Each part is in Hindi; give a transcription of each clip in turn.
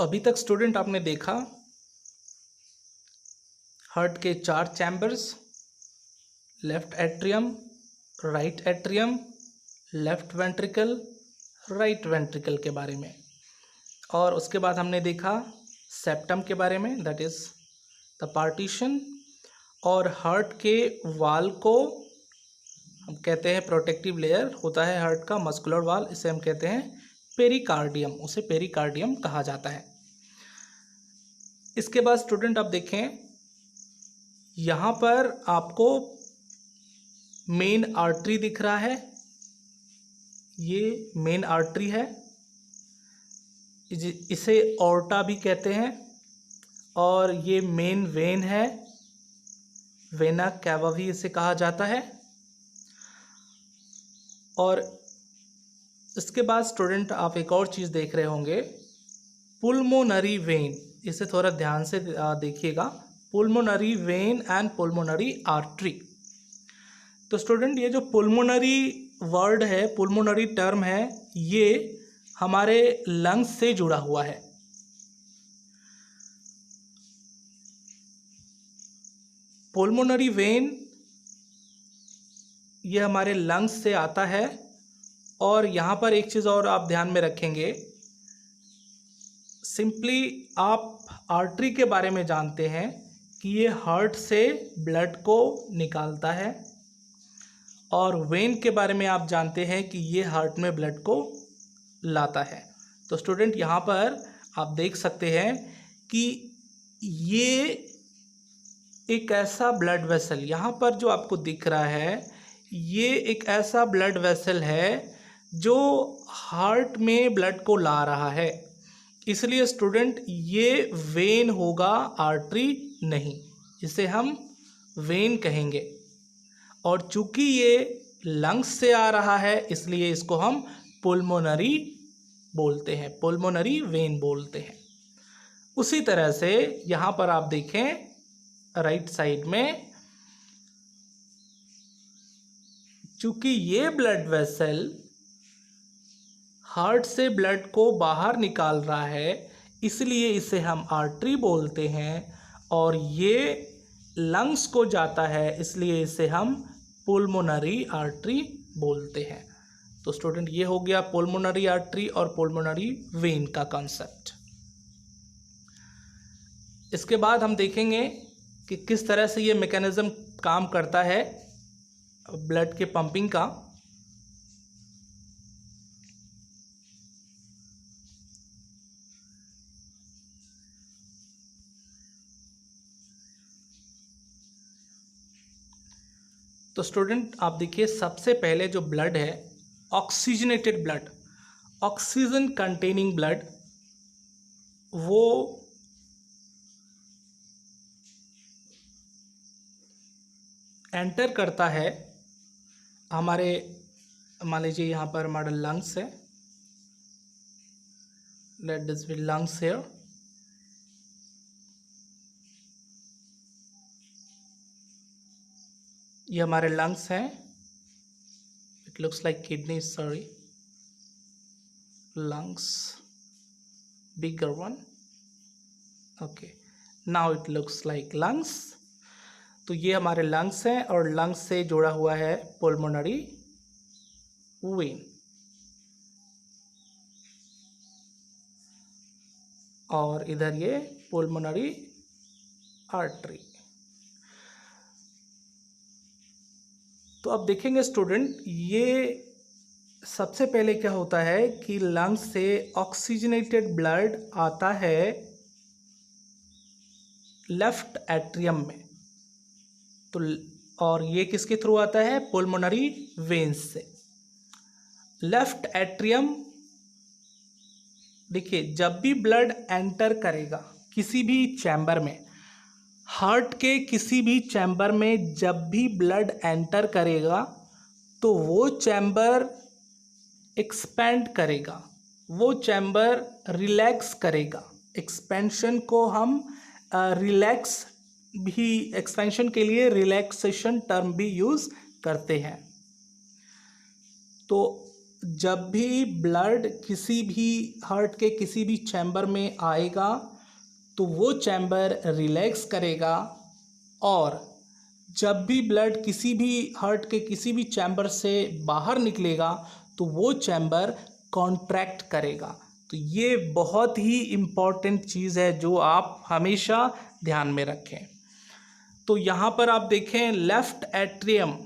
अभी तक स्टूडेंट आपने देखा हार्ट के 4 chambers, left atrium, right atrium, left ventricle, right ventricle के बारे में। और उसके बाद हमने देखा सेप्टम के बारे में, दैट इज द पार्टीशन। और हार्ट के वाल को हम कहते हैं प्रोटेक्टिव लेयर होता है हार्ट का, मस्कुलर वाल, इसे हम कहते हैं पेरिकार्डियम, उसे पेरिकार्डियम कहा जाता है। इसके बाद स्टूडेंट आप देखें, यहाँ पर आपको मेन आर्टरी दिख रहा है, ये मेन आर्टरी है, इसे ऑर्टा भी कहते हैं। और ये मेन वेन है, वेना कैवा भी इसे कहा जाता है। और इसके बाद स्टूडेंट आप एक और चीज़ देख रहे होंगे, पुल्मोनरी वेन, इसे थोड़ा ध्यान से देखिएगा, पुल्मोनरी वेन एंड पुल्मोनरी आर्टरी। तो स्टूडेंट ये जो पुल्मोनरी वर्ड है, पुल्मोनरी टर्म है, ये हमारे लंग्स से जुड़ा हुआ है। पुल्मोनरी वेन ये हमारे लंग्स से आता है। और यहाँ पर एक चीज़ और आप ध्यान में रखेंगे, सिंपली आप आर्टरी के बारे में जानते हैं कि ये हार्ट से ब्लड को निकालता है, और वेन के बारे में आप जानते हैं कि ये हार्ट में ब्लड को लाता है। तो स्टूडेंट यहाँ पर आप देख सकते हैं कि ये एक ऐसा ब्लड वेसल, यहाँ पर जो आपको दिख रहा है, ये एक ऐसा ब्लड वेसल है जो हार्ट में ब्लड को ला रहा है। इसलिए स्टूडेंट ये वेन होगा, आर्टरी नहीं, इसे हम वेन कहेंगे। और चूंकि ये लंग्स से आ रहा है, इसलिए इसको हम पुल्मोनरी बोलते हैं, पुल्मोनरी वेन बोलते हैं। उसी तरह से यहाँ पर आप देखें राइट साइड में, चूंकि ये ब्लड वेसल हार्ट से ब्लड को बाहर निकाल रहा है, इसलिए इसे हम आर्टरी बोलते हैं। और ये लंग्स को जाता है, इसलिए इसे हम पुल्मोनरी आर्टरी बोलते हैं। तो स्टूडेंट ये हो गया पुल्मोनरी आर्टरी और पुल्मोनरी वेन का कॉन्सेप्ट। इसके बाद हम देखेंगे कि किस तरह से ये मैकेनिज्म काम करता है ब्लड के पंपिंग का। तो स्टूडेंट आप देखिए, सबसे पहले जो ब्लड है, oxygenated blood, oxygen containing blood, वो एंटर करता है हमारे, मान लीजिए यहाँ पर हमारा लंग्स है, let this be lungs here. ये हमारे लंग्स हैं, it looks like kidney, sorry, lungs, bigger one, okay, now it looks like lungs. तो ये हमारे लंग्स हैं और लंग्स से जुड़ा हुआ है पुल्मोनरी वेन। और इधर ये पुल्मोनरी आर्टरी। तो अब देखेंगे स्टूडेंट, ये सबसे पहले क्या होता है कि लंग्स से ऑक्सीजनेटेड ब्लड आता है लेफ्ट एट्रियम में। तो और ये किसके थ्रू आता है? पुल्मोनरी वेन्स से। लेफ्ट एट्रियम, देखिए जब भी ब्लड एंटर करेगा किसी भी चैम्बर में, हार्ट के किसी भी चैम्बर में जब भी ब्लड एंटर करेगा तो वो चैम्बर एक्सपेंड करेगा, वो चैम्बर रिलैक्स करेगा। एक्सपेंशन को हम रिलैक्स भी, एक्सपेंशन के लिए रिलैक्सेशन टर्म भी यूज़ करते हैं। तो जब भी ब्लड किसी भी हार्ट के किसी भी चैम्बर में आएगा तो वो चैम्बर रिलैक्स करेगा, और जब भी ब्लड किसी भी हार्ट के किसी भी चैम्बर से बाहर निकलेगा तो वो चैम्बर कॉन्ट्रैक्ट करेगा। तो ये बहुत ही इम्पॉर्टेंट चीज़ है जो आप हमेशा ध्यान में रखें। तो यहाँ पर आप देखें लेफ्ट एट्रियम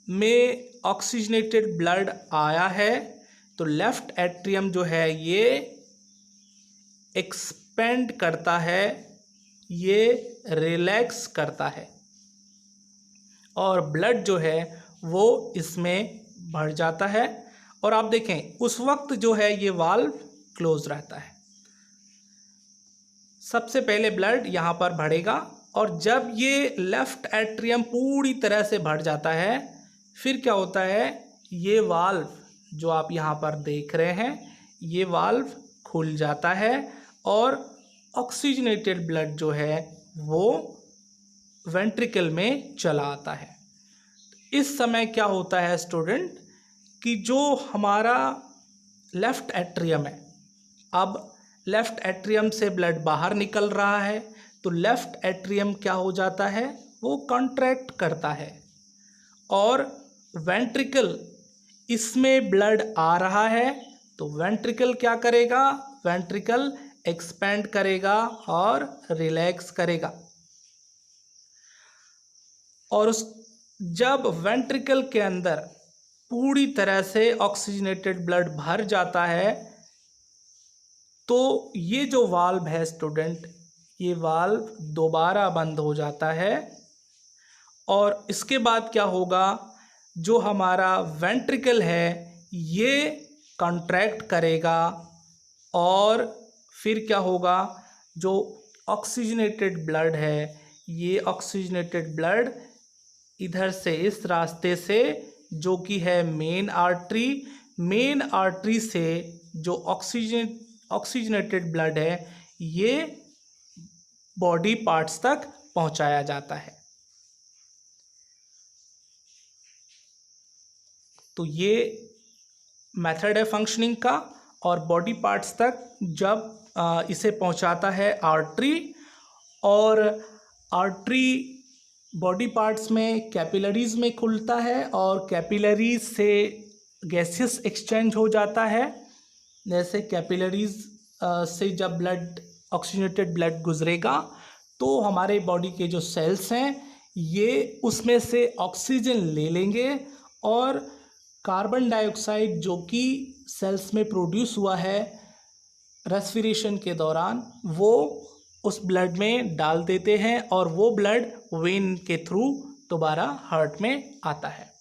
में ऑक्सीजनेटेड ब्लड आया है, तो लेफ्ट एट्रियम जो है ये एक्सपेंड करता है, ये रिलैक्स करता है, और ब्लड जो है वो इसमें भर जाता है। और आप देखें उस वक्त जो है ये वाल्व क्लोज रहता है। सबसे पहले ब्लड यहाँ पर भरेगा, और जब ये लेफ्ट एट्रियम पूरी तरह से भर जाता है फिर क्या होता है, ये वाल्व जो आप यहाँ पर देख रहे हैं ये वाल्व खुल जाता है और ऑक्सीजनेटेड ब्लड जो है वो वेंट्रिकल में चला आता है। इस समय क्या होता है स्टूडेंट कि जो हमारा लेफ्ट एट्रियम है, अब लेफ्ट एट्रियम से ब्लड बाहर निकल रहा है तो लेफ्ट एट्रियम क्या हो जाता है, वो कॉन्ट्रैक्ट करता है, और वेंट्रिकल इसमें ब्लड आ रहा है तो वेंट्रिकल क्या करेगा, वेंट्रिकल एक्सपेंड करेगा और रिलैक्स करेगा। और उस जब वेंट्रिकल के अंदर पूरी तरह से ऑक्सीजनेटेड ब्लड भर जाता है तो ये जो वाल्व है स्टूडेंट, ये वाल्व दोबारा बंद हो जाता है, और इसके बाद क्या होगा, जो हमारा वेंट्रिकल है ये कॉन्ट्रैक्ट करेगा, और फिर क्या होगा, जो ऑक्सीजनेटेड ब्लड है ये ऑक्सीजनेटेड ब्लड इधर से इस रास्ते से जो कि है मेन आर्टरी से जो ऑक्सीजनेटेड ब्लड है ये बॉडी पार्ट्स तक पहुंचाया जाता है। तो ये मेथड है फंक्शनिंग का, और बॉडी पार्ट्स तक जब इसे पहुंचाता है आर्टरी, और आर्टरी बॉडी पार्ट्स में कैपिलरीज में खुलता है, और कैपिलरीज से गैसेस एक्सचेंज हो जाता है। जैसे कैपिलरीज से जब ब्लड ऑक्सीजनेटेड ब्लड गुजरेगा तो हमारे बॉडी के जो सेल्स हैं ये उसमें से ऑक्सीजन ले लेंगे, और कार्बन डाइऑक्साइड जो कि सेल्स में प्रोड्यूस हुआ है रेस्पिरेशन के दौरान वो उस ब्लड में डाल देते हैं, और वो ब्लड वेन के थ्रू दोबारा हार्ट में आता है।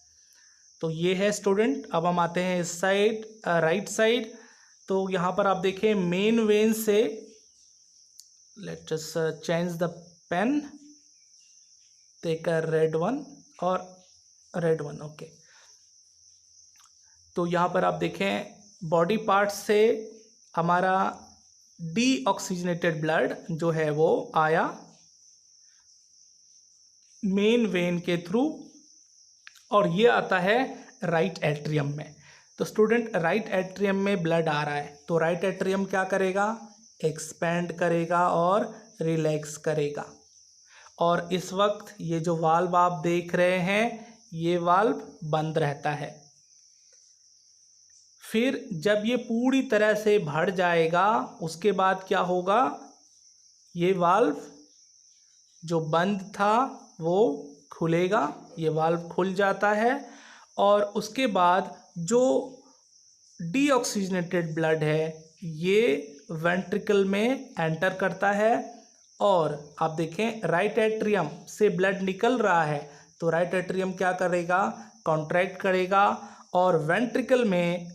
तो ये है स्टूडेंट। अब हम आते हैं इस साइड, राइट साइड। तो यहाँ पर आप देखें मेन वेन से, let's just change the pen, take a red one और रेड वन, ओके। तो यहाँ पर आप देखें बॉडी पार्ट से हमारा डीऑक्सीजनेटेड ब्लड जो है वो आया मेन वेन के थ्रू, और ये आता है राइट एट्रियम में। तो स्टूडेंट राइट एट्रियम में ब्लड आ रहा है तो राइट एट्रियम क्या करेगा, एक्सपेंड करेगा और रिलैक्स करेगा, और इस वक्त ये जो वाल्व आप देख रहे हैं ये वाल्व बंद रहता है। फिर जब ये पूरी तरह से भर जाएगा उसके बाद क्या होगा, ये वाल्व जो बंद था वो खुलेगा, ये वाल्व खुल जाता है, और उसके बाद जो डीऑक्सीजनेटेड ब्लड है ये वेंट्रिकल में एंटर करता है, और आप देखें राइट एट्रियम से ब्लड निकल रहा है तो राइट एट्रियम क्या करेगा, कॉन्ट्रैक्ट करेगा, और वेंट्रिकल में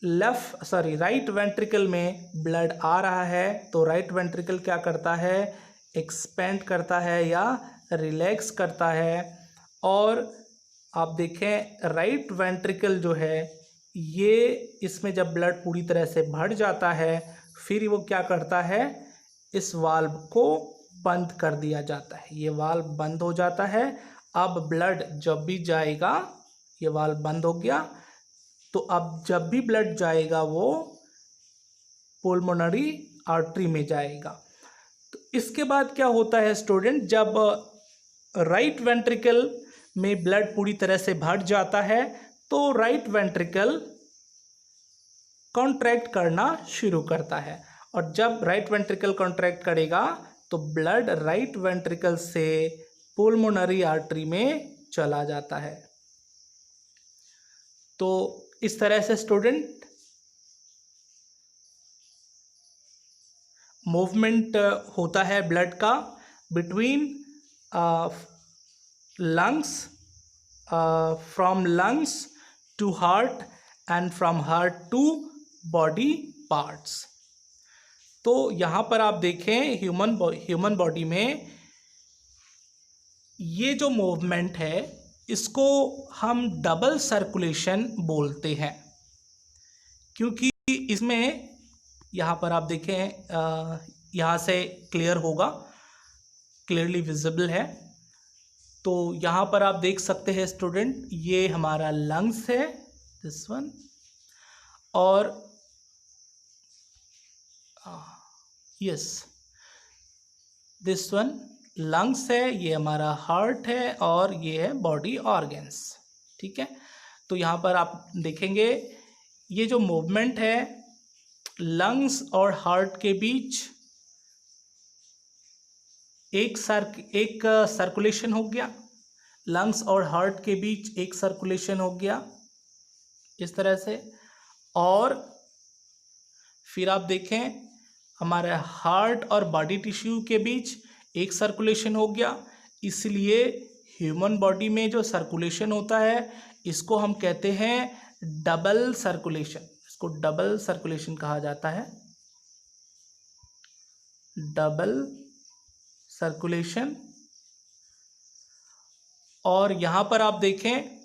राइट वेंट्रिकल में ब्लड आ रहा है तो राइट वेंट्रिकल क्या करता है, एक्सपेंड करता है या रिलैक्स करता है। और आप देखें राइट वेंट्रिकल जो है ये इसमें जब ब्लड पूरी तरह से भर जाता है फिर वो क्या करता है, इस वाल्व को बंद कर दिया जाता है, ये वाल्व बंद हो जाता है। अब ब्लड जब भी जाएगा, ये वाल्व बंद हो गया, तो अब जब भी ब्लड जाएगा वो पुल्मोनरी आर्टरी में जाएगा। तो इसके बाद क्या होता है स्टूडेंट, जब राइट वेंट्रिकल में ब्लड पूरी तरह से भर जाता है तो राइट वेंट्रिकल कॉन्ट्रैक्ट करना शुरू करता है, और जब राइट वेंट्रिकल कॉन्ट्रैक्ट करेगा तो ब्लड राइट वेंट्रिकल से पुल्मोनरी आर्टरी में चला जाता है। तो इस तरह से स्टूडेंट मूवमेंट होता है ब्लड का between lungs, from lungs to heart and from heart to body parts. तो यहाँ पर आप देखें ह्यूमन बॉडी में ये जो मूवमेंट है इसको हम डबल सर्कुलेशन बोलते हैं, क्योंकि इसमें यहाँ पर आप देखें यहाँ से क्लियर होगा, क्लियरली विजिबल है। तो यहाँ पर आप देख सकते हैं स्टूडेंट, ये हमारा लंग्स है दिस वन, और यस दिस वन लंग्स है, ये हमारा हार्ट है, और ये है बॉडी ऑर्गन्स। ठीक है, तो यहाँ पर आप देखेंगे ये जो मूवमेंट है लंग्स और हार्ट के बीच एक सर्कुलेशन हो गया, लंग्स और हार्ट के बीच एक सर्कुलेशन हो गया इस तरह से, और फिर आप देखें हमारे हार्ट और बॉडी टिश्यू के बीच एक सर्कुलेशन हो गया। इसलिए ह्यूमन बॉडी में जो सर्कुलेशन होता है इसको हम कहते हैं डबल सर्कुलेशन, इसको डबल सर्कुलेशन कहा जाता है, डबल सर्कुलेशन। और यहाँ पर आप देखें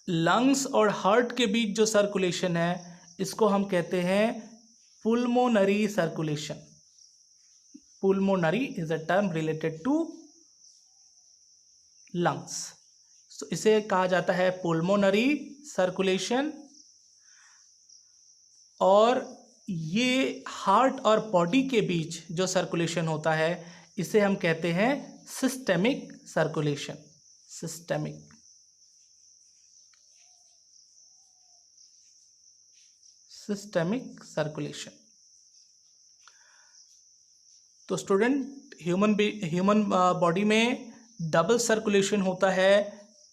लंग्स और हार्ट के बीच जो सर्कुलेशन है इसको हम कहते हैं pulmonary circulation. Pulmonary is a term related to lungs, तो इसे कहा जाता है पुल्मोनरी सर्कुलेशन। और ये हार्ट और बॉडी के बीच जो सर्कुलेशन होता है इसे हम कहते हैं systemic circulation, systemic. Systemic circulation. तो स्टूडेंट ह्यूमन बॉडी में डबल सर्कुलेशन होता है,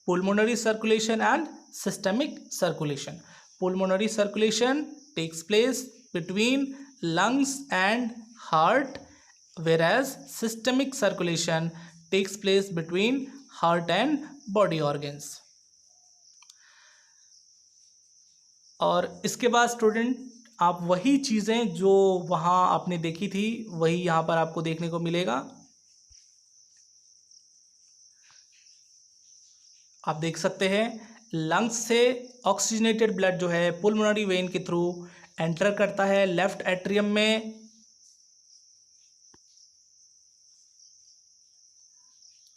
pulmonary circulation and systemic circulation. Pulmonary circulation takes place between lungs and heart, whereas systemic circulation takes place between heart and body organs। और इसके बाद स्टूडेंट आप वही चीज़ें जो वहाँ आपने देखी थी वही यहाँ पर आपको देखने को मिलेगा। आप देख सकते हैं लंग्स से ऑक्सीजनेटेड ब्लड जो है पुल्मोनरी वेन के थ्रू एंटर करता है लेफ्ट एट्रियम में,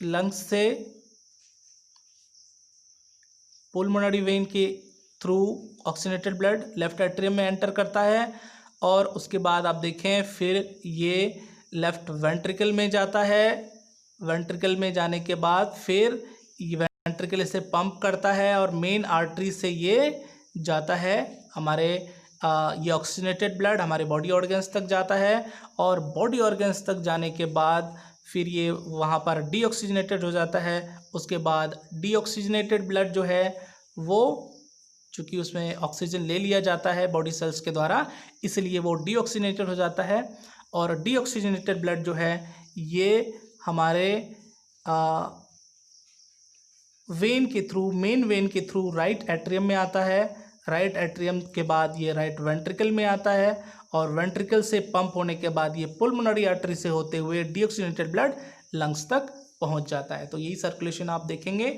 लंग्स से पुल्मोनरी वेन के through oxygenated blood left atrium में एंटर करता है, और उसके बाद आप देखें फिर ये लेफ्ट वेंट्रिकल में जाता है। वेंट्रिकल में जाने के बाद फिर वेंट्रिकल इसे पंप करता है और मेन आर्टरी से ये जाता है हमारे ये ऑक्सीजनेटेड ब्लड हमारे बॉडी ऑर्गन्स तक जाता है, और बॉडी ऑर्गन्स तक जाने के बाद फिर ये वहाँ पर डीऑक्सीजनेटेड हो जाता है। उसके बाद डीऑक्सीजनेटेड ब्लड जो है वो चूँकि उसमें ऑक्सीजन ले लिया जाता है बॉडी सेल्स के द्वारा, इसलिए वो डीऑक्सीजनेटेड हो जाता है। और डीऑक्सीजनेटेड ब्लड जो है ये हमारे वेन के थ्रू, मेन वेन के थ्रू राइट एट्रियम में आता है। राइट एट्रियम के बाद ये राइट वेंट्रिकल में आता है, और वेंट्रिकल से पंप होने के बाद ये पुल्मोनरी आर्टरी से होते हुए डीऑक्सीजनेटेड ब्लड लंग्स तक पहुंच जाता है। तो यही सर्कुलेशन आप देखेंगे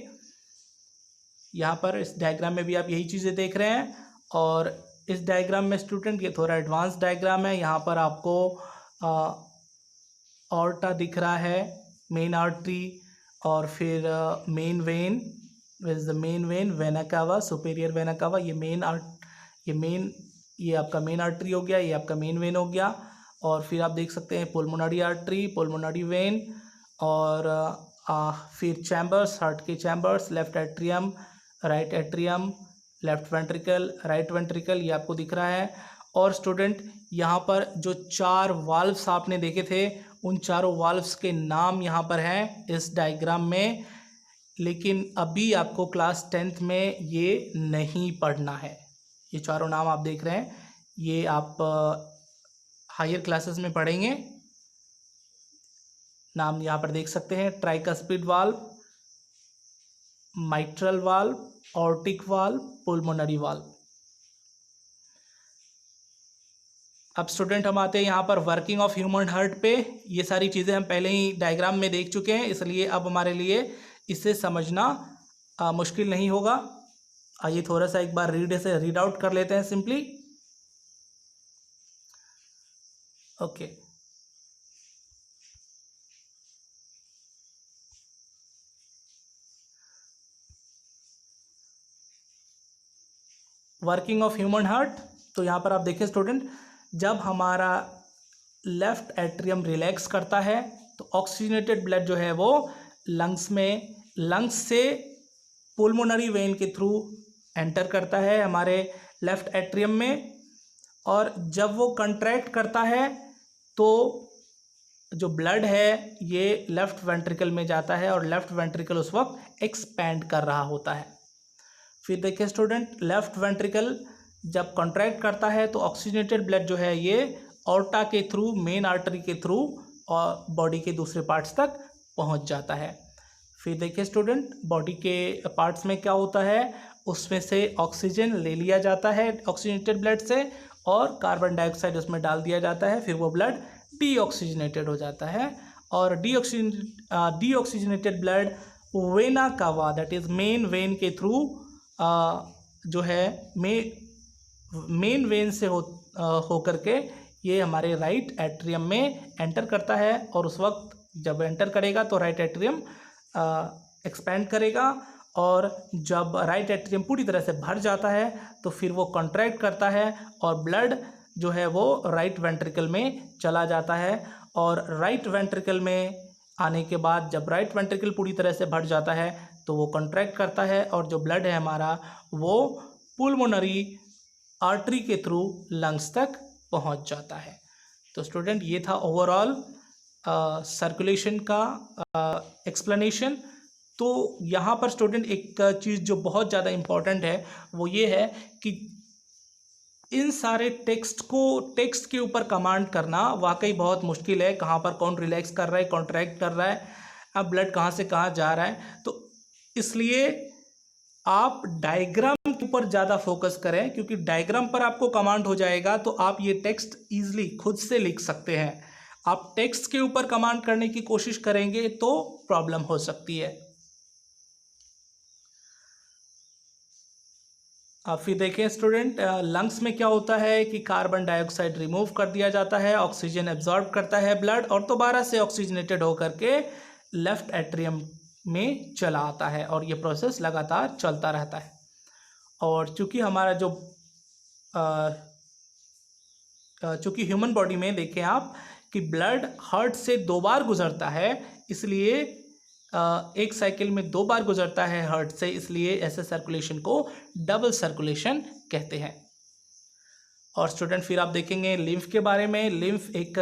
यहाँ पर इस डायग्राम में भी आप यही चीज़ें देख रहे हैं। और इस डायग्राम में स्टूडेंट ये थोड़ा एडवांस डायग्राम है। यहाँ पर आपको ऑर्टा दिख रहा है, मेन आर्टरी, और फिर main vein, is the main vein, vena cava, superior vena cava, ये आपका मेन आर्टरी हो गया, ये आपका मेन वेन हो गया। और फिर आप देख सकते हैं पुल्मोनरी आर्टरी, पुल्मोनरी वेन, और फिर चैम्बर्स, हार्ट के chambers, left atrium, right atrium, left ventricle, right ventricle, ये आपको दिख रहा है। और स्टूडेंट यहाँ पर जो 4 वाल्व्स आपने देखे थे, उन चारों वाल्व्स के नाम यहाँ पर हैं इस डायग्राम में, लेकिन अभी आपको क्लास 10th में ये नहीं पढ़ना है। ये चारों नाम आप देख रहे हैं, ये आप हायर क्लासेस में पढ़ेंगे। नाम यहाँ पर देख सकते हैं, tricuspid valve, mitral valve, aortic valve, pulmonary valve. अब स्टूडेंट हम आते हैं यहाँ पर वर्किंग ऑफ ह्यूमन हार्ट पे। ये सारी चीज़ें हम पहले ही डायग्राम में देख चुके हैं, इसलिए अब हमारे लिए इसे समझना मुश्किल नहीं होगा। आइए थोड़ा सा एक बार रीड आउट कर लेते हैं simply. Okay, working of human heart. तो यहाँ पर आप देखें स्टूडेंट, जब हमारा लेफ्ट एट्रियम रिलैक्स करता है तो ऑक्सीजनेटेड ब्लड जो है वो लंग्स से पुल्मोनरी वेन के थ्रू एंटर करता है हमारे लेफ्ट एट्रियम में, और जब वो कंट्रैक्ट करता है तो जो ब्लड है ये लेफ्ट वेंट्रिकल में जाता है, और लेफ्ट वेंट्रिकल उस वक्त एक्सपैंड कर रहा होता है। फिर देखिए स्टूडेंट, लेफ्ट वेंट्रिकल जब कॉन्ट्रैक्ट करता है तो ऑक्सीजनेटेड ब्लड जो है ये ऑर्टा के थ्रू, मेन आर्टरी के थ्रू और बॉडी के दूसरे पार्ट्स तक पहुंच जाता है। फिर देखिए स्टूडेंट, बॉडी के पार्ट्स में क्या होता है, उसमें से ऑक्सीजन ले लिया जाता है ऑक्सीजनेटेड ब्लड से, और कार्बन डाइऑक्साइड उसमें डाल दिया जाता है। फिर वो ब्लड डीऑक्सीजनेटेड हो जाता है, और deoxygenated blood vena cava, that is main vein के थ्रू जो है मेन वेन से हो करके ये हमारे राइट एट्रियम में एंटर करता है, और उस वक्त जब एंटर करेगा तो राइट एट्रियम एक्सपैंड करेगा, और जब राइट एट्रियम पूरी तरह से भर जाता है तो फिर वो कॉन्ट्रैक्ट करता है और ब्लड जो है वो राइट वेंट्रिकल में चला जाता है। और राइट वेंट्रिकल में आने के बाद जब राइट वेंट्रिकल पूरी तरह से भर जाता है तो वो कॉन्ट्रैक्ट करता है, और जो ब्लड है हमारा वो पुल्मोनरी आर्टरी के थ्रू लंग्स तक पहुंच जाता है। तो स्टूडेंट ये था ओवरऑल सर्कुलेशन का एक्सप्लेनेशन। तो यहाँ पर स्टूडेंट एक चीज़ जो बहुत ज़्यादा इम्पॉर्टेंट है वो ये है कि इन सारे टेक्स्ट के ऊपर कमांड करना वाकई बहुत मुश्किल है। कहाँ पर कौन रिलैक्स कर रहा है, कॉन्ट्रैक्ट कर रहा है, अब ब्लड कहाँ से कहाँ जा रहा है, तो इसलिए आप डायग्राम के ऊपर ज़्यादा फोकस करें, क्योंकि डायग्राम पर आपको कमांड हो जाएगा तो आप ये टेक्स्ट ईजिली खुद से लिख सकते हैं। आप टेक्स्ट के ऊपर कमांड करने की कोशिश करेंगे तो प्रॉब्लम हो सकती है। अब फिर देखें स्टूडेंट, लंग्स में क्या होता है कि कार्बन डाइऑक्साइड रिमूव कर दिया जाता है, ऑक्सीजन एब्जॉर्ब करता है ब्लड, और दोबारा से ऑक्सीजनेटेड होकर के लेफ्ट एट्रियम में चला आता है, और ये प्रोसेस लगातार चलता रहता है। और चूँकि हमारा जो चूँकि ह्यूमन बॉडी में देखें आप कि ब्लड हार्ट से 2 बार गुजरता है, इसलिए एक साइकिल में 2 बार गुजरता है हार्ट से, इसलिए ऐसे सर्कुलेशन को डबल सर्कुलेशन कहते हैं। और स्टूडेंट फिर आप देखेंगे लिम्फ के बारे में। लिम्फ एक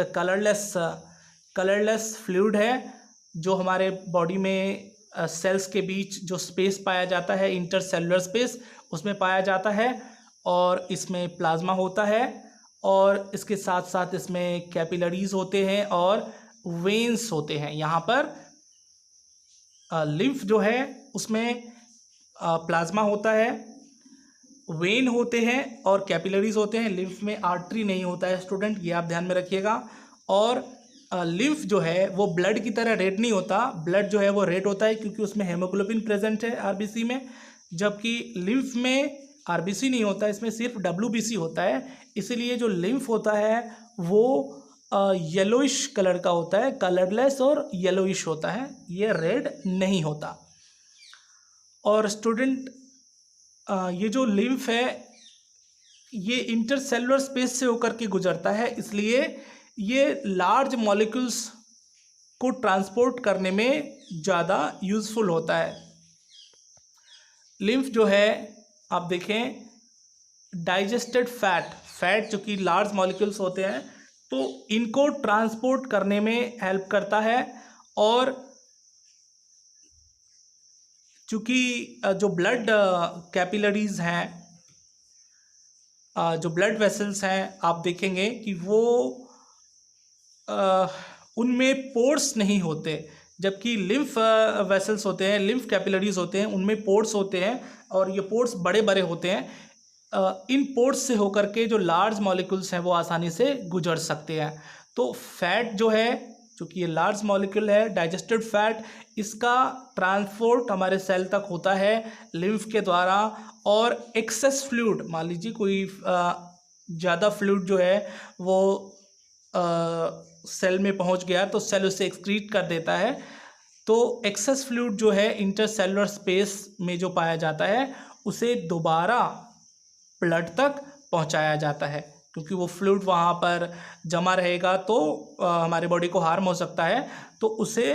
कलरलेस फ्लूइड है जो हमारे बॉडी में सेल्स के बीच जो स्पेस पाया जाता है, इंटरसेलुलर स्पेस, उसमें पाया जाता है, और इसमें प्लाज्मा होता है, और इसके साथ साथ इसमें कैपिलरीज होते हैं और वेन्स होते हैं। यहाँ पर लिम्फ जो है उसमें प्लाज्मा होता है, वेन होते हैं और कैपिलरीज होते हैं। लिम्फ में आर्टरी नहीं होता है स्टूडेंट, ये आप ध्यान में रखिएगा। और लिम्फ जो है वो ब्लड की तरह रेड नहीं होता, ब्लड जो है वो रेड होता है क्योंकि उसमें हेमोग्लोबिन प्रेजेंट है आरबीसी में, जबकि लिम्फ में आरबीसी नहीं होता, इसमें सिर्फ डब्ल्यूबीसी होता है। इसीलिए जो लिम्फ होता है वो येलोइश कलर का होता है, कलरलेस और येलोइश होता है, ये रेड नहीं होता। और स्टूडेंट ये जो लिम्फ है ये इंटरसेलुलर स्पेस से होकर के गुजरता है, इसलिए ये लार्ज मॉलिक्यूल्स को ट्रांसपोर्ट करने में ज़्यादा यूज़फुल होता है। लिम्फ जो है आप देखें डाइजेस्टेड फैट जो कि लार्ज मॉलिक्यूल्स होते हैं तो इनको ट्रांसपोर्ट करने में हेल्प करता है। और चूँकि जो ब्लड कैपिलरीज हैं, जो ब्लड वेसल्स हैं, आप देखेंगे कि वो उनमें पोर्स नहीं होते, जबकि लिम्फ वेसल्स होते हैं, लिम्फ कैपिलरीज होते हैं, उनमें पोर्स होते हैं और ये पोर्स बड़े बड़े होते हैं। इन पोर्स से होकर के जो लार्ज मॉलिक्यूल्स हैं वो आसानी से गुजर सकते हैं। तो फैट जो है, चूँकि ये लार्ज मॉलिक्यूल है डाइजेस्टेड फैट, इसका ट्रांसपोर्ट हमारे सेल तक होता है लिम्फ के द्वारा। और एक्सेस फ्लूइड, मान लीजिए कोई ज़्यादा फ्लूइड जो है वो सेल में पहुंच गया तो सेल उसे एक्सक्रीट कर देता है। तो एक्सेस फ्लूइड जो है इंटरसेलुलर स्पेस में जो पाया जाता है उसे दोबारा ब्लड तक पहुंचाया जाता है, क्योंकि वो फ्लूइड वहाँ पर जमा रहेगा तो हमारे बॉडी को हार्म हो सकता है। तो उसे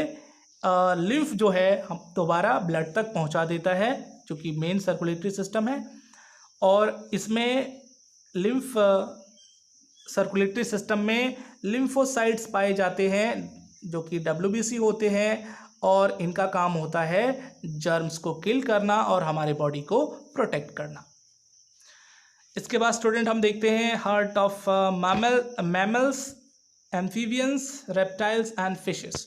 लिम्फ जो है हम दोबारा ब्लड तक पहुंचा देता है, जो कि मेन सर्कुलेटरी सिस्टम है। और इसमें लिम्फ सर्कुलेटरी सिस्टम में लिम्फोसाइट्स पाए जाते हैं जो कि WBC होते हैं और इनका काम होता है जर्म्स को किल करना और हमारे बॉडी को प्रोटेक्ट करना। इसके बाद स्टूडेंट हम देखते हैं heart of mammals, amphibians, reptiles and fishes.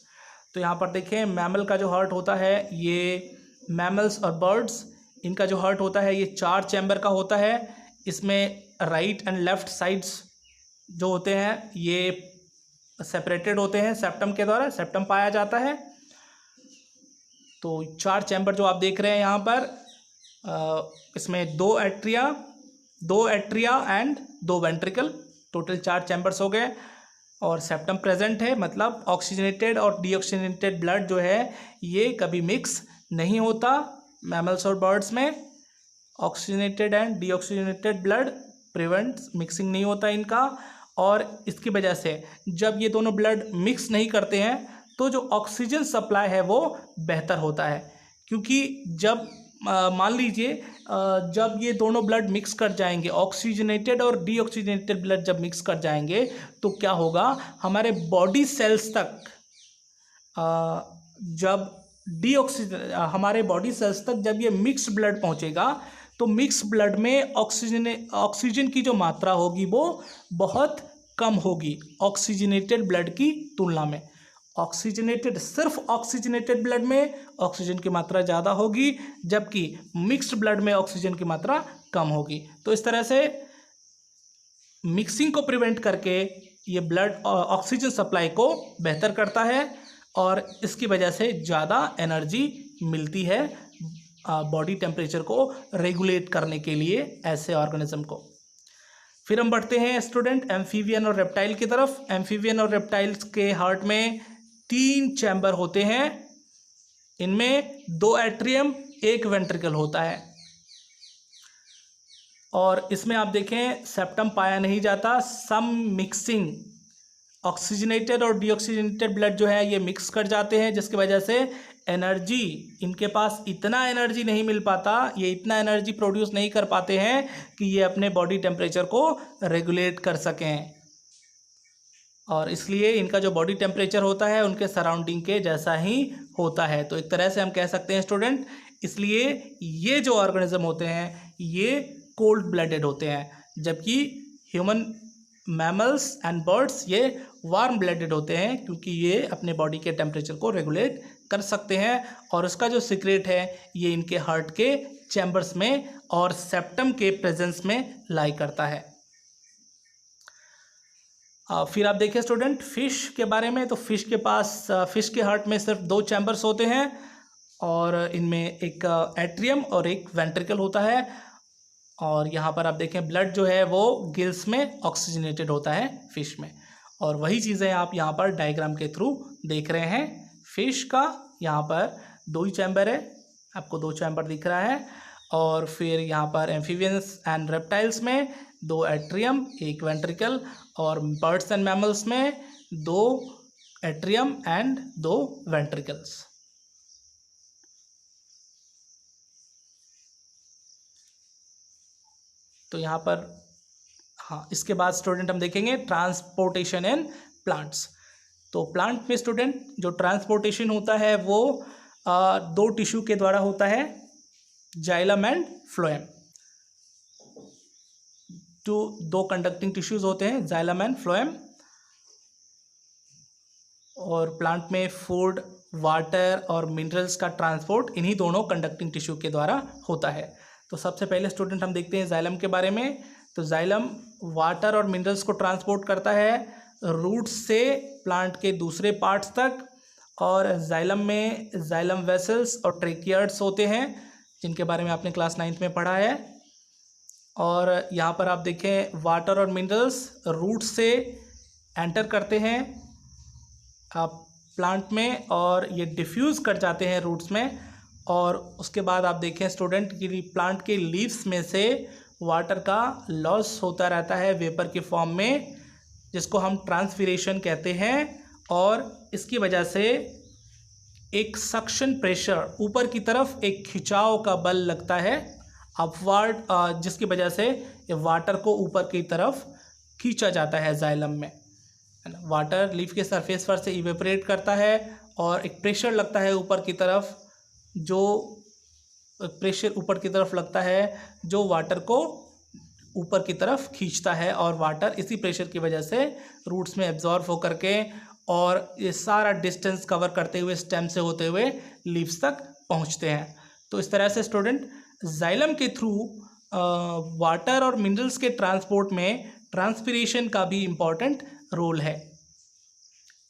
तो यहाँ पर देखें मैमल का जो हार्ट होता है, ये मैमल्स और बर्ड्स, इनका जो हार्ट होता है ये 4 चैम्बर का होता है। इसमें राइट एंड लेफ्ट साइड्स जो होते हैं ये सेपरेटेड होते हैं सेप्टम के द्वारा, सेप्टम पाया जाता है। तो 4 चैम्बर जो आप देख रहे हैं यहाँ पर, इसमें 2 atria and 2 ventricle, total 4 chambers हो गए। और सेप्टम प्रेजेंट है, मतलब ऑक्सीजनेटेड और डीऑक्सीजनेटेड ब्लड जो है ये कभी मिक्स नहीं होता मैमल्स और बर्ड्स में। Oxygenated and deoxygenated blood prevents, mixing नहीं होता इनका। और इसकी वजह से जब ये दोनों ब्लड मिक्स नहीं करते हैं तो जो ऑक्सीजन सप्लाई है वो बेहतर होता है। क्योंकि जब मान लीजिए जब ये दोनों ब्लड मिक्स कर जाएंगे, ऑक्सीजनेटेड और डीऑक्सीजनेटेड ब्लड जब मिक्स कर जाएंगे तो क्या होगा, हमारे बॉडी सेल्स तक हमारे बॉडी सेल्स तक जब ये मिक्स ब्लड पहुंचेगा तो मिक्स ब्लड में ऑक्सीजन की जो मात्रा होगी वो बहुत कम होगी ऑक्सीजनेटेड ब्लड की तुलना में। सिर्फ ऑक्सीजनेटेड ब्लड में ऑक्सीजन की मात्रा ज़्यादा होगी, जबकि मिक्स्ड ब्लड में ऑक्सीजन की मात्रा कम होगी। तो इस तरह से मिक्सिंग को प्रिवेंट करके ये ब्लड ऑक्सीजन सप्लाई को बेहतर करता है और इसकी वजह से ज़्यादा एनर्जी मिलती है बॉडी टेम्परेचर को रेगुलेट करने के लिए ऐसे ऑर्गेनिज्म को। फिर हम बढ़ते हैं स्टूडेंट एम्फीबियन और रेप्टाइल की तरफ। एम्फीबियन और रेप्टाइल्स के हार्ट में 3 चैम्बर होते हैं, इनमें 2 एट्रियम 1 वेंट्रिकल होता है। और इसमें आप देखें सेप्टम पाया नहीं जाता, सम मिक्सिंग, ऑक्सीजनेटेड और डीऑक्सीजनेटेड ब्लड जो है ये मिक्स कर जाते हैं, जिसकी वजह से एनर्जी, इनके पास इतना एनर्जी नहीं मिल पाता, ये इतना एनर्जी प्रोड्यूस नहीं कर पाते हैं कि ये अपने बॉडी टेम्परेचर को रेगुलेट कर सकें। और इसलिए इनका जो बॉडी टेम्परेचर होता है उनके सराउंडिंग के जैसा ही होता है। तो एक तरह से हम कह सकते हैं स्टूडेंट, इसलिए ये जो ऑर्गेनिज्म होते हैं ये कोल्ड ब्लडेड होते हैं, जबकि ह्यूमन मैमल्स एंड बर्ड्स ये वार्म ब्लडेड होते हैं, क्योंकि ये अपने बॉडी के टेम्परेचर को रेगुलेट कर सकते हैं। और उसका जो सीक्रेट है ये इनके हार्ट के चैम्बर्स में और सेप्टम के प्रेजेंस में लाई करता है। फिर आप देखिए स्टूडेंट फिश के बारे में। तो फिश के हार्ट में सिर्फ 2 चैम्बर्स होते हैं और इनमें एक एट्रियम और एक वेंट्रिकल होता है। और यहाँ पर आप देखें ब्लड जो है वो गिल्स में ऑक्सीजनेटेड होता है फिश में। और वही चीज़ें आप यहाँ पर डायग्राम के थ्रू देख रहे हैं। फिश का यहाँ पर 2 ही चैम्बर है, आपको 2 चैम्बर दिख रहा है। और फिर यहाँ पर एम्फीबियंस एंड रेप्टाइल्स में 2 एट्रियम 1 वेंट्रिकल, और बर्ड्स एंड मैमल्स में 2 एट्रियम एंड 2 वेंट्रिकल्स। तो यहाँ पर हाँ, इसके बाद स्टूडेंट हम देखेंगे ट्रांसपोर्टेशन इन प्लांट्स। तो प्लांट में स्टूडेंट जो ट्रांसपोर्टेशन होता है वो 2 टिश्यू के द्वारा होता है, xylem and phloem. 2 conducting tissues होते हैं, जाइलम एंड फ्लोएम। और प्लांट में फूड, वाटर और मिनरल्स का ट्रांसपोर्ट इन्हीं दोनों कंडक्टिंग टिश्यू के द्वारा होता है। तो सबसे पहले स्टूडेंट हम देखते हैं जाइलम के बारे में। तो जाइलम वाटर और मिनरल्स को ट्रांसपोर्ट करता है रूट्स से प्लांट के दूसरे पार्ट्स तक। और जाइलम में जाइलम वेसल्स और ट्रेकियर्ड्स होते हैं, जिनके बारे में आपने क्लास 9th में पढ़ा है। और यहाँ पर आप देखें वाटर और मिनरल्स रूट से एंटर करते हैं प्लांट में और ये डिफ्यूज़ कर जाते हैं रूट्स में। और उसके बाद आप देखें स्टूडेंट कि प्लांट के लीव्स में से वाटर का लॉस होता रहता है वेपर के फॉर्म में, जिसको हम ट्रांसपीरेशन कहते हैं। और इसकी वजह से एक सक्शन प्रेशर, ऊपर की तरफ एक खिंचाव का बल लगता है अपवर्ड, जिसकी वजह से ये वाटर को ऊपर की तरफ खींचा जाता है जाइलम में। वाटर लीफ के सरफेस पर से इवेपोरेट करता है और एक प्रेशर लगता है ऊपर की तरफ, जो प्रेशर ऊपर की तरफ लगता है जो वाटर को ऊपर की तरफ खींचता है। और वाटर इसी प्रेशर की वजह से रूट्स में एब्जॉर्ब होकर के और ये सारा डिस्टेंस कवर करते हुए स्टेम से होते हुए लीव्स तक पहुंचते हैं। तो इस तरह से स्टूडेंट जाइलम के थ्रू वाटर और मिनरल्स के ट्रांसपोर्ट में ट्रांसपीरेशन का भी इम्पॉर्टेंट रोल है।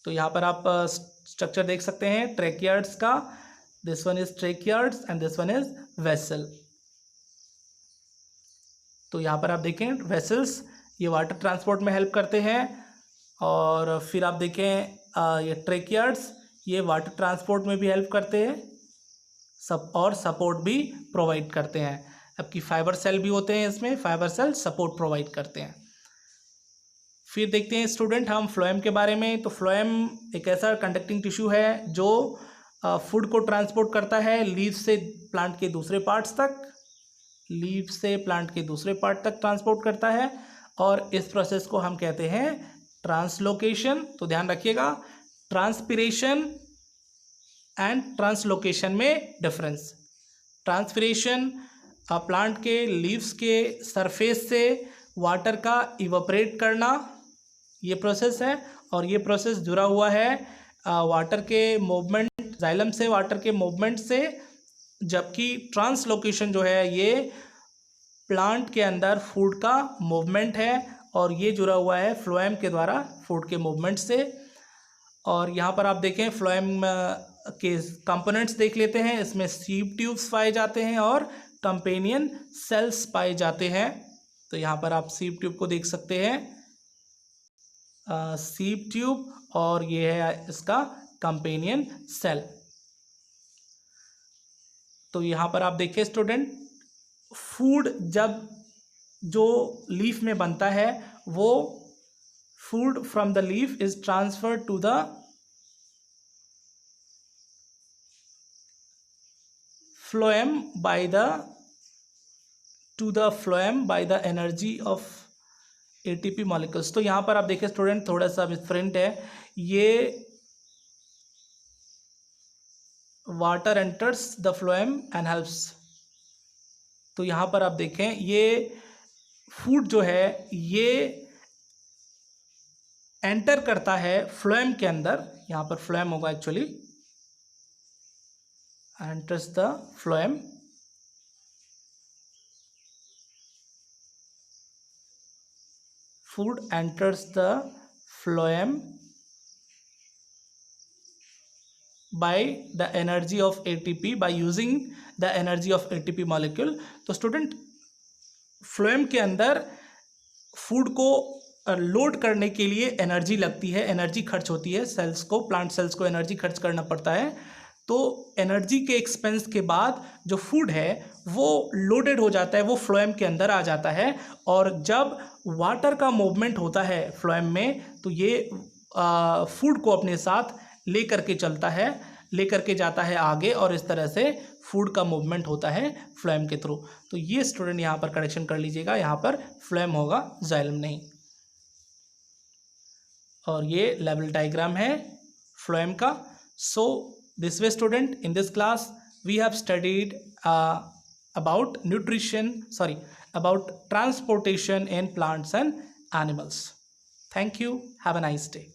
तो यहाँ पर आप स्ट्रक्चर देख सकते हैं ट्रेकियर्ड्स का। This one is tracheids and this one is vessel. तो यहाँ पर आप देखें वेसल्स ये वाटर ट्रांसपोर्ट में हेल्प करते हैं। और फिर आप देखें ये ट्रेकियर्ड्स ये वाटर ट्रांसपोर्ट में भी हेल्प करते हैं और सपोर्ट भी प्रोवाइड करते हैं। आपकी फाइबर सेल भी होते हैं, इसमें फाइबर सेल सपोर्ट प्रोवाइड करते हैं। फिर देखते हैं स्टूडेंट हम फ्लोएम के बारे में। तो फ्लोएम एक ऐसा कंडक्टिंग टिश्यू है जो फूड को ट्रांसपोर्ट करता है लीव से प्लांट के दूसरे पार्ट्स तक, लीव से प्लांट के दूसरे पार्ट तक ट्रांसपोर्ट करता है। और इस प्रोसेस को हम कहते हैं ट्रांसलोकेशन। तो ध्यान रखिएगा, ट्रांसपीरेशन एंड ट्रांसलोकेशन में डिफरेंस। ट्रांसपीरेशन प्लांट के लीव्स के सरफेस से वाटर का इवेपोरेट करना, ये प्रोसेस है। और ये प्रोसेस जुड़ा हुआ है वाटर के मूवमेंट, जाइलम से वाटर के मूवमेंट से। जबकि ट्रांसलोकेशन जो है ये प्लांट के अंदर फूड का मूवमेंट है और ये जुड़ा हुआ है फ्लोएम के द्वारा फूड के मूवमेंट से। और यहाँ पर आप देखें फ्लोएम के कंपोनेंट्स देख लेते हैं। इसमें सीव ट्यूब्स पाए जाते हैं और कंपेनियन सेल्स पाए जाते हैं। तो यहाँ पर आप सीव ट्यूब को देख सकते हैं, सीव ट्यूब, और ये है इसका कंपेनियन सेल। तो यहाँ पर आप देखिए स्टूडेंट, फूड जब जो लीफ में बनता है वो food from the leaf is transferred to the phloem by the energy of ATP molecules. तो यहाँ पर आप देखिए स्टूडेंट थोड़ा सा डिफरेंट है। ये water enters the phloem and helps. तो यहाँ पर आप देखें ये फूड जो है ये एंटर करता है फ्लोएम के अंदर। यहाँ पर फ्लोएम होगा actually, enters the phloem, food enters the phloem by the energy of ATP, by using the energy of ATP molecule। तो स्टूडेंट फ्लोएम के अंदर फूड को लोड करने के लिए एनर्जी लगती है, एनर्जी खर्च होती है, सेल्स को, प्लांट सेल्स को एनर्जी खर्च करना पड़ता है तो एनर्जी के एक्सपेंस के बाद जो फूड है वो लोडेड हो जाता है, वो फ्लोएम के अंदर आ जाता है। और जब वाटर का मूवमेंट होता है फ्लोएम में, तो ये फूड को अपने साथ लेकर के चलता है, लेकर के जाता है आगे, और इस तरह से फूड का मूवमेंट होता है फ्लोएम के थ्रू। तो ये स्टूडेंट यहाँ पर करेक्शन कर लीजिएगा, यहाँ पर फ्लोएम होगा, जाइलम नहीं। और ये लेवल डायग्राम है फ्लोएम का। So this way student, in this class we have studied about transportation in plants and animals. Thank you. Have a nice day.